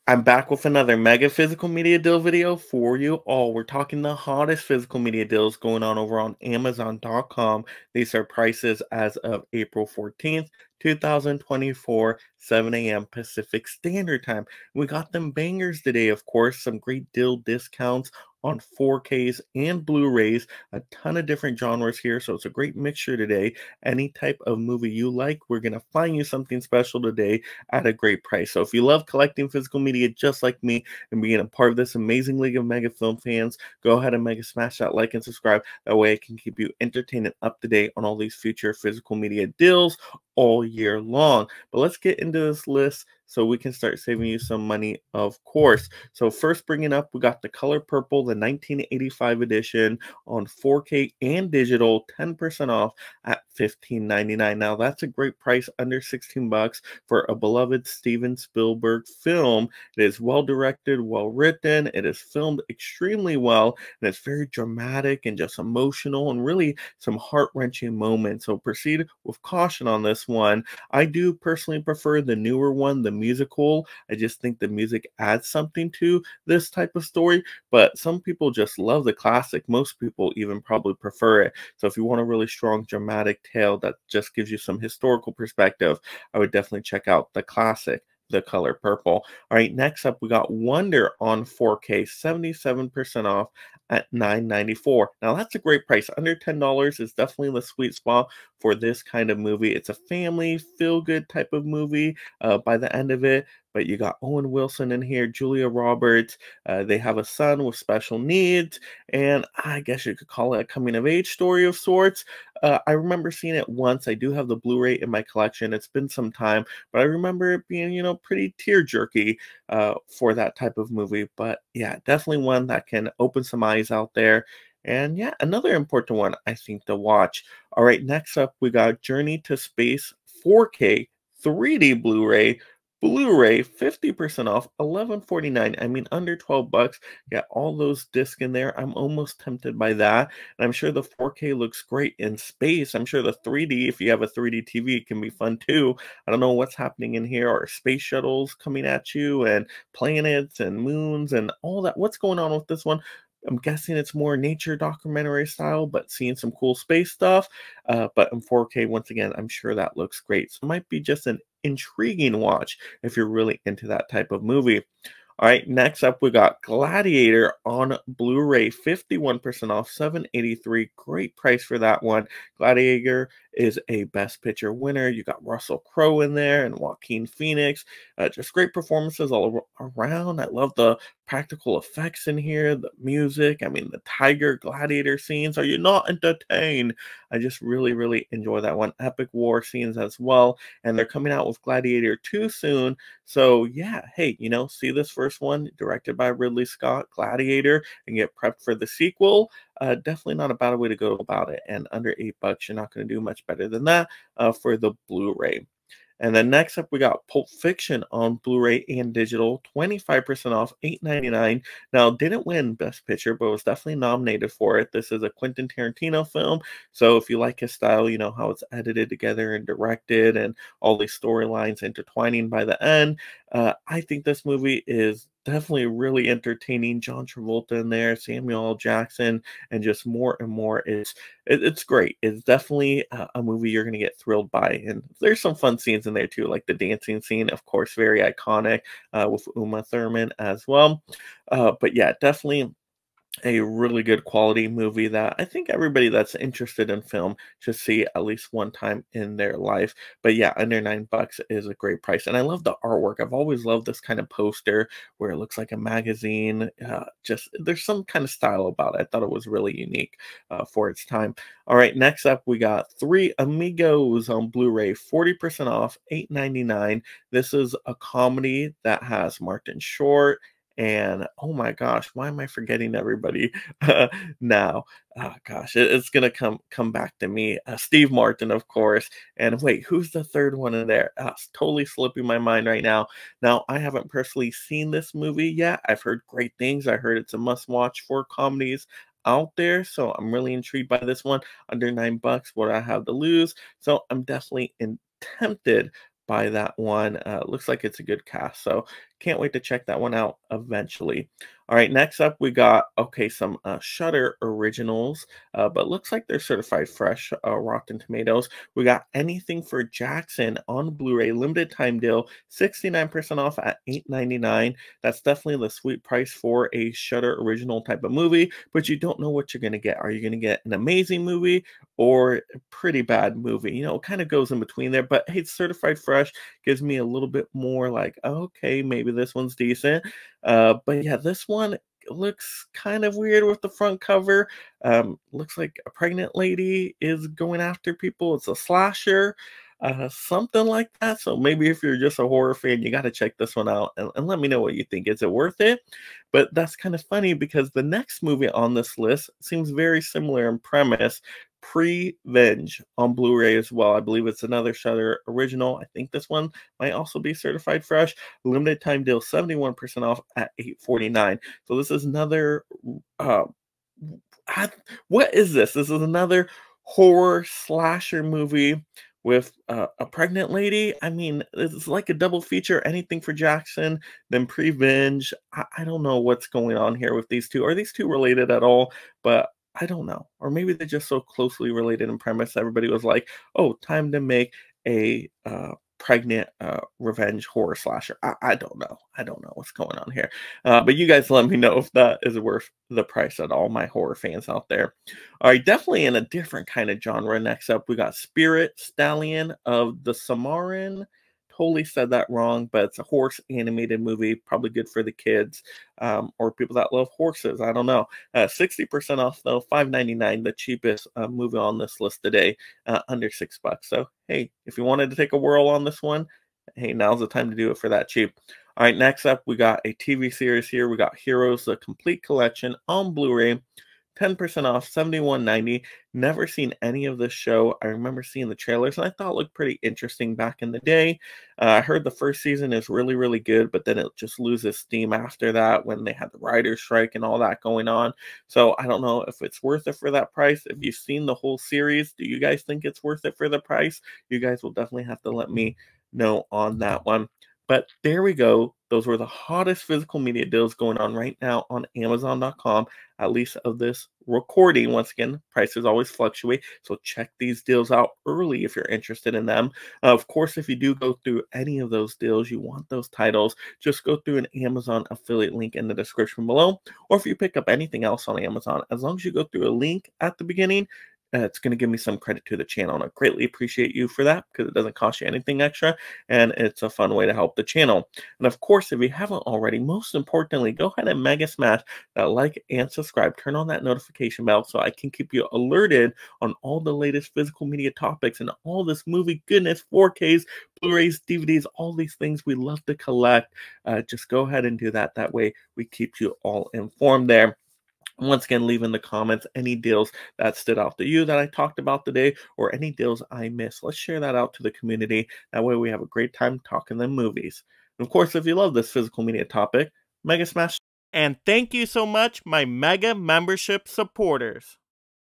I'm back with another mega physical media deal video for you all. We're talking the hottest physical media deals going on over on Amazon.com. These are prices as of April 14th, 2024, 7 a.m. Pacific Standard Time. We got them bangers today, of course, some great deal discounts on 4Ks and Blu-rays, a ton of different genres here, so it's a great mixture today. Any type of movie you like, we're going to find you something special today at a great price. So if you love collecting physical media just like me and being a part of this amazing league of mega film fans, go ahead and mega smash that like and subscribe. That way I can keep you entertained and up to date on all these future physical media deals all year long. But let's get into this list so we can start saving you some money, of course. So first bringing up, we got the Color Purple, the 1985 edition on 4K and digital, 10% off at $15.99. Now that's a great price, under 16 bucks for a beloved Steven Spielberg film. It is well directed, well written, it is filmed extremely well, and it's very dramatic and just emotional and really some heart-wrenching moments. So proceed with caution on this one. I do personally prefer the newer one, the musical. I just think the music adds something to this type of story, but some people just love the classic. Most people even probably prefer it. So if you want a really strong dramatic tale that just gives you some historical perspective, I would definitely check out the classic, The Color Purple. All right, next up, we got Wonder on 4K, 77% off at $9.94. Now, that's a great price. Under $10 is definitely the sweet spot for this kind of movie. It's a family, feel-good type of movie by the end of it. But you got Owen Wilson in here, Julia Roberts. They have a son with special needs, and I guess you could call it a coming-of-age story of sorts. I remember seeing it once. I do have the Blu-ray in my collection. It's been some time, but I remember it being, pretty tear-jerky for that type of movie. But yeah, definitely one that can open some eyes out there. And yeah, another important one I think to watch. All right, next up, we got Journey to Space 4K 3D Blu-ray 50% off, 11.49. I mean, under 12 bucks. Got all those discs in there. I'm almost tempted by that. And I'm sure the 4K looks great in space. I'm sure the 3D, if you have a 3D TV, can be fun too. I don't know what's happening in here. Are space shuttles coming at you and planets and moons and all that? What's going on with this one? I'm guessing it's more nature documentary style, but seeing some cool space stuff. But in 4K, once again, I'm sure that looks great. So it might be just an intriguing watch if you're really into that type of movie. All right, next up we got Gladiator on Blu-ray, 51% off, 783. Great price for that one. Gladiator is a Best Picture winner. You got Russell Crowe in there and Joaquin Phoenix. Just great performances all around. I love the practical effects in here, the music. I mean, the tiger gladiator scenes. Are you not entertained? I just really, really enjoy that one. Epic war scenes as well. And they're coming out with Gladiator 2 soon. So yeah, hey, see this first one directed by Ridley Scott, Gladiator, and get prepped for the sequel. Definitely not a bad way to go about it. And under $8, you're not going to do much better than that for the Blu-ray. And then next up, we got Pulp Fiction on Blu-ray and digital, 25% off, $8.99. Now, didn't win Best Picture, but was definitely nominated for it. This is a Quentin Tarantino film, so if you like his style, you know how it's edited together and directed and all these storylines intertwining by the end. I think this movie is definitely really entertaining. John Travolta in there, Samuel L. Jackson, and just more and more. It's great. It's definitely a movie you're going to get thrilled by. And there's some fun scenes in there too, like the dancing scene, of course, very iconic with Uma Thurman as well. But yeah, definitely a really good quality movie that I think everybody that's interested in film should see at least one time in their life. But yeah, under $9 is a great price. And I love the artwork. I've always loved this kind of poster where it looks like a magazine. Just there's some kind of style about it. I thought it was really unique for its time. All right, next up we got Three Amigos on Blu-ray, 40% off, $8.99. This is a comedy that has Martin Short and oh my gosh, why am I forgetting everybody now? Oh gosh, it's gonna come back to me. Steve Martin, of course. And wait, who's the third one in there? It's totally slipping my mind right now. Now, I haven't personally seen this movie yet. I've heard great things. I heard it's a must-watch for comedies out there, so I'm really intrigued by this one. Under $9, what I have to lose? So I'm definitely tempted by that one. Looks like it's a good cast, so Can't wait to check that one out eventually. All right, next up we got some Shutter originals, but looks like they're certified fresh. Rotten Tomatoes. We got Anything for Jackson on Blu-ray, limited time deal, 69% off at $8.99. That's definitely the sweet price for a Shutter original type of movie, but you don't know what you're gonna get. Are you gonna get an amazing movie or a pretty bad movie? You know, it kind of goes in between there. But hey, it's certified fresh, gives me a little bit more like, okay, maybe this one's decent. But yeah, this one looks kind of weird with the front cover. Looks like a pregnant lady is going after people. It's a slasher, something like that. So maybe if you're just a horror fan, you got to check this one out and let me know what you think. Is it worth it? But that's kind of funny because the next movie on this list seems very similar in premise. Pre-Venge on Blu-ray as well. I believe it's another Shutter original. I think this one might also be certified fresh. Limited time deal, 71% off at $8.49. So this is another uh I- what is this? This is another horror slasher movie with a pregnant lady. I mean, it's like a double feature. Anything for Jackson, then Prevenge. I don't know what's going on here with these two. Are these two related at all? But I don't know. Or maybe they're just so closely related in premise. Everybody was like, "Oh, time to make a pregnant revenge horror slasher." I don't know. I don't know what's going on here. But you guys let me know if that is worth the price at all, my horror fans out there. All right, definitely in a different kind of genre. Next up, we got Spirit Stallion of the Samaran. Totally said that wrong, but it's a horse animated movie, probably good for the kids or people that love horses. I don't know. 60% off though, $5.99, the cheapest movie on this list today, under $6. So hey, if you wanted to take a whirl on this one, hey, now's the time to do it for that cheap. All right, next up, we got a TV series here. We got Heroes, the complete collection on Blu-ray, 10% off, $71.90. Never seen any of this show. I remember seeing the trailers, and I thought it looked pretty interesting back in the day. I heard the first season is really, really good, but then it just loses steam after that when they had the writer's strike and all that going on. So I don't know if it's worth it for that price. If you've seen the whole series, do you guys think it's worth it for the price? You guys will definitely have to let me know on that one. But there we go. Those were the hottest physical media deals going on right now on Amazon.com, at least of this recording. Once again, prices always fluctuate, so check these deals out early if you're interested in them. Of course, if you do go through any of those deals, you want those titles, just go through an Amazon affiliate link in the description below. Or if you pick up anything else on Amazon, as long as you go through a link at the beginning, it's going to give me some credit to the channel, and I greatly appreciate you for that because it doesn't cost you anything extra, and it's a fun way to help the channel. And of course, if you haven't already, most importantly, go ahead and mega smash that like and subscribe. Turn on that notification bell so I can keep you alerted on all the latest physical media topics and all this movie goodness, 4Ks, Blu-rays, DVDs, all these things we love to collect. Just go ahead and do that. That way we keep you all informed there. Once again, leave in the comments any deals that stood out to you that I talked about today or any deals I missed. Let's share that out to the community. That way we have a great time talking them movies. And of course, if you love this physical media topic, Mega Smash. And thank you so much, my Mega membership supporters.